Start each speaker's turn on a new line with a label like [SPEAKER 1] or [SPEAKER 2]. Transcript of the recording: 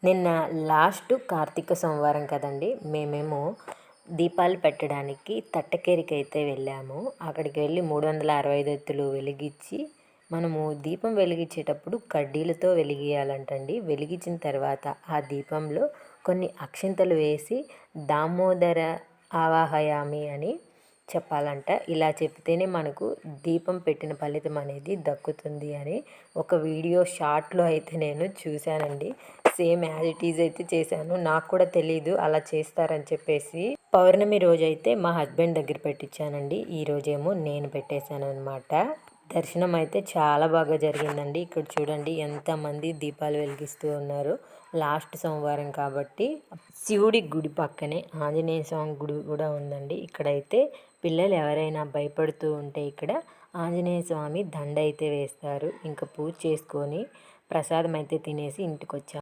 [SPEAKER 1] నిన్న లాస్ట్ కార్తీక సోమవారం కదండి. మేమేమో దీపాలు పెట్టడానికి తట్టకేరికైతే వెళ్ళాము. అక్కడికి వెళ్ళి 365 ఒత్తులు వెలిగించి మనము దీపం వెలిగించేటప్పుడు కడ్డీలతో వెలిగియాలంటండి. వెలిగించిన తర్వాత ఆ దీపంలో కొన్ని అక్షింతలు వేసి దామోదర ఆవాహయామి అని చెప్పాలంట. ఇలా చెప్తేనే మనకు దీపం పెట్టిన ఫలితం అనేది దక్కుతుంది అని ఒక వీడియో షార్ట్లో అయితే నేను చూశానండి. సేమ్ యాజ్ ఇట్ ఈజ్ అయితే చేశాను. నాకు కూడా తెలీదు అలా చేస్తారని చెప్పేసి. పౌర్ణమి రోజైతే మా హస్బెండ్ దగ్గర పెట్టించానండి. ఈ రోజేమో నేను పెట్టేశాను అనమాట. దర్శనం అయితే చాలా బాగా జరిగిందండి. ఇక్కడ చూడండి ఎంతమంది దీపాలు వెలిగిస్తూ ఉన్నారు. లాస్ట్ సోమవారం కాబట్టి శివుడి గుడి పక్కనే ఆంజనేయ స్వామి గుడి కూడా ఉందండి. ఇక్కడైతే పిల్లలు ఎవరైనా భయపడుతూ ఉంటే ఇక్కడ ఆంజనేయ స్వామి దండ అయితే వేస్తారు. ఇంకా పూజ చేసుకొని ప్రసాదం అయితే తినేసి ఇంటికి వచ్చాము.